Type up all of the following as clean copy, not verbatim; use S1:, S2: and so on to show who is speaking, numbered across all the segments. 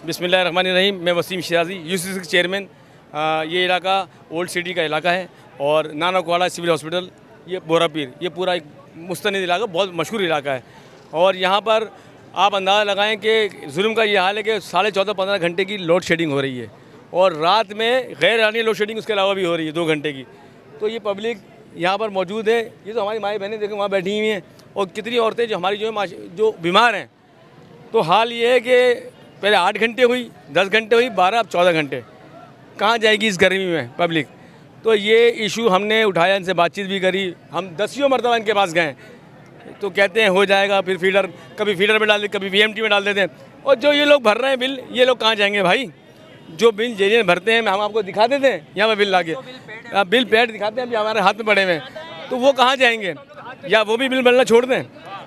S1: बिस्मिल्लाहिर्रहमानिर्रहीम। मैं वसीम शिराजी, यूसीसी के चेयरमैन। ये इलाका ओल्ड सिटी का इलाका है और नानकवाड़ा सिविल हॉस्पिटल, ये बोरापीर, ये पूरा एक मुस्तनिद इलाका, बहुत मशहूर इलाका है। और यहाँ पर आप अंदाज़ा लगाएं कि जुल्म का ये हाल है कि 14.5-15 घंटे की लोड शेडिंग हो रही है और रात में गैर एलानी लोड शेडिंग उसके अलावा भी हो रही है 2 घंटे की। तो ये पब्लिक यहाँ पर मौजूद है, ये तो हमारी माएँ बहनें देखो वहाँ बैठी हुई हैं और कितनी औरतें जो हमारी जो बीमार हैं। तो हाल ये है कि पहले 8 घंटे हुई, 10 घंटे हुई, 12, अब 14 घंटे। कहाँ जाएगी इस गर्मी में पब्लिक? तो ये इशू हमने उठाया, इनसे बातचीत भी करी, हम 10 मरतबा इनके पास गए। तो कहते हैं हो जाएगा, फिर फीडर, कभी फीडर में डाल देते, कभी वीएमटी में डाल देते हैं। और जो ये लोग भर रहे हैं बिल, ये लोग कहाँ जाएंगे भाई? जो बिल जेल में भरते हैं हम आपको दिखा देते हैं यहाँ पर बिल ला के, बिल पेड दिखाते हैं, अभी हमारे हाथ में पड़े हुए हैं। तो वो कहाँ जाएंगे? या वो भी बिल बनना छोड़ दें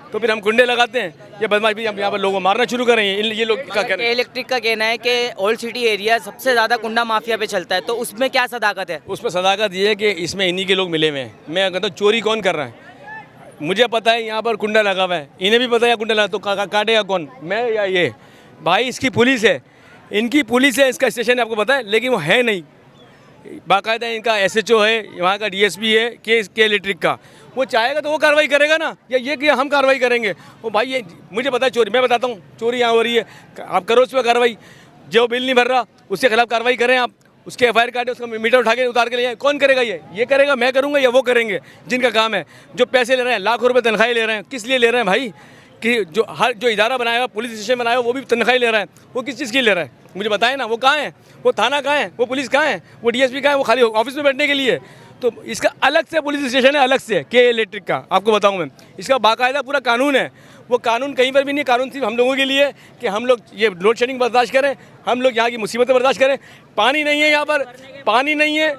S1: तो फिर हम कुंडे लगाते हैं, ये बदमाश भी हम यहाँ पर लोगों को मारना शुरू करेंगे। ये लोग क्या कह रहे हैं?
S2: इलेक्ट्रिक का कहना है कि ओल्ड सिटी एरिया सबसे ज़्यादा कुंडा माफिया पे चलता है, तो उसमें क्या सदाकत है?
S1: उसमें सदाकत ये है कि इसमें इन्हीं के लोग मिले हुए हैं। मैं कहता हूँ चोरी कौन कर रहा है? मुझे पता है यहाँ पर कुंडा लगा हुआ है, इन्हें भी पता है कुंडा लगा, तो काटेगा कौन, मैं या ये? भाई इसकी पुलिस है, इनकी पुलिस है, इसका स्टेशन है, आपको पता है, लेकिन वो है नहीं। बाकायदा इनका एसएचओ है, वहाँ का डीएसपी है के इलेक्ट्रिक का, वो चाहेगा तो वो कार्रवाई करेगा ना, या ये कि हम कार्रवाई करेंगे? वो भाई ये मुझे पता है चोरी, मैं बताता हूँ चोरी यहाँ हो रही है, आप करो उस पर कार्रवाई। जो बिल नहीं भर रहा उसके खिलाफ कार्रवाई करें आप, उसके एफआईआर काटे, उसका मीटर उठा के उतार के ले जाए। कौन करेगा? ये करेगा, मैं करूँगा या वो करेंगे जिनका काम है? जो पैसे ले रहे हैं, लाखों रुपये तनख्वाही ले रहे हैं, किस लिए ले रहे हैं भाई? कि जो इदारा बनाया हुआ, पुलिस स्टेशन बनाया हुआ, वो भी तनख्वाही ले रहा है, वो किस चीज़ की ले रहा है? मुझे बताएं ना, वो कहाँ है? वो थाना कहाँ है? वो पुलिस कहाँ है? वो डीएसपी कहाँ है? वो खाली ऑफिस में बैठने के लिए। तो इसका अलग से पुलिस स्टेशन है, अलग से के इलेक्ट्रिक का, आपको बताऊं मैं, इसका बाकायदा पूरा कानून है। वो कानून कहीं पर भी नहीं, कानून सिर्फ हम लोगों के लिए कि हम लोग ये लोड शेडिंग बर्दाश्त करें, हम लोग यहाँ की मुसीबतें बर्दाश्त करें। पानी नहीं है यहाँ पर, पानी नहीं है,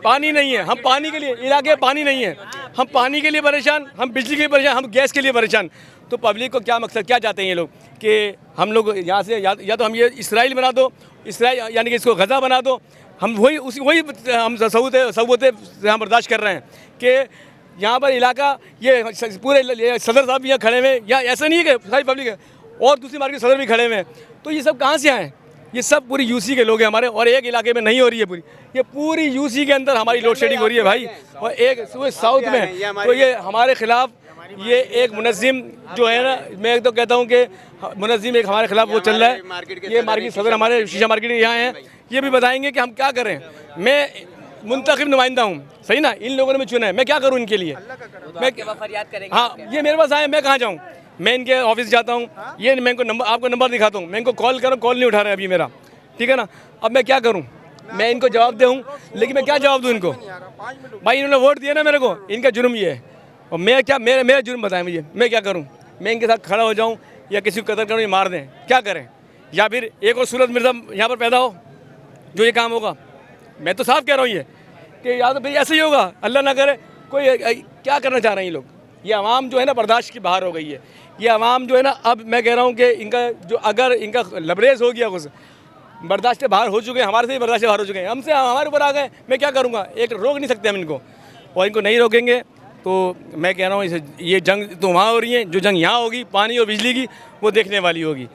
S1: पानी नहीं है, हम पानी के लिए इलाके, पानी नहीं है, हम पानी के लिए परेशान, हम बिजली के लिए परेशान, हम गैस के लिए परेशान। तो पब्लिक को क्या मकसद, क्या चाहते हैं ये लोग कि हम लोग यहाँ से या तो हम ये इसराइल बना दो, इसराइल यानी कि इसको गज़ा बना दो। हम वही हम सहूलतें यहाँ बर्दाश्त कर रहे हैं कि यहाँ पर इलाका, ये पूरे सदर साहब भी यहाँ खड़े हुए, या ऐसा नहीं है कि सारी पब्लिक है, और दूसरी मार्केट सदर भी खड़े हुए हैं। तो ये सब कहाँ से आए? ये सब पूरी यूसी के लोग हैं हमारे, और एक इलाके में नहीं हो रही है, ये पूरी यूसी के अंदर हमारी लोड शेडिंग हो रही है भाई, और एक साउथ में। तो ये हमारे खिलाफ, ये एक मुनज़्ज़िम जो है ना, मैं तो कहता हूँ कि मुनज़्ज़िम एक हमारे खिलाफ वो चल रहा है। ये मार्केट सदर हमारे शीशा मार्केट यहाँ हैं, ये भी बताएंगे कि हम क्या करें। मैं मुंतखब नुमाइंदा हूँ, सही ना, इन लोगों ने मुझे चुना है, मैं क्या करूँ इनके लिए? मैं
S2: फरियाद करेंगे।
S1: हाँ, ये मेरे पास आए, मैं कहाँ जाऊँ? मैं इनके ऑफिस जाता हूँ, ये मैं इनको नंबर, आपको नंबर दिखाता हूँ, मैं इनको कॉल करूँ, कॉल नहीं उठा रहे अभी मेरा, ठीक है ना। अब मैं क्या करूँ? मैं इनको जवाब दूँ, लेकिन मैं क्या जवाब दूँ इनको? भाई इन्होंने वोट दिया ना मेरे को, इनका जुर्म ये है, और मैं क्या, मेरा जुर्म बताएं मुझे, मैं क्या करूं? मैं इनके साथ खड़ा हो जाऊं या किसी को कतल करूं, ये मार दें, क्या करें? या फिर एक और सूरत मिर्ज़ा यहाँ पर पैदा हो जो ये काम होगा? मैं तो साफ कह रहा हूँ ये कि या तो फिर ऐसे ही होगा, अल्लाह ना करे। कोई क्या करना चाह रहे हैं ये लोग? ये आवाम जो है ना बर्दाश्त की बाहर हो गई है। ये आवाम जो है ना, अब मैं कह रहा हूँ कि इनका जो, अगर इनका लबरेज हो गया कुछ, बर्दाश्त से बाहर हो चुके हैं, हमारे से भी बर्दाश्त से बाहर हो चुके हैं, हमसे हमारे ऊपर आ गए, मैं क्या करूँगा? एक रोक नहीं सकते हम इनको, और इनको नहीं रोकेंगे तो मैं कह रहा हूँ ये जंग तो वहाँ हो रही है, जो जंग यहाँ होगी पानी और बिजली की, वो देखने वाली होगी।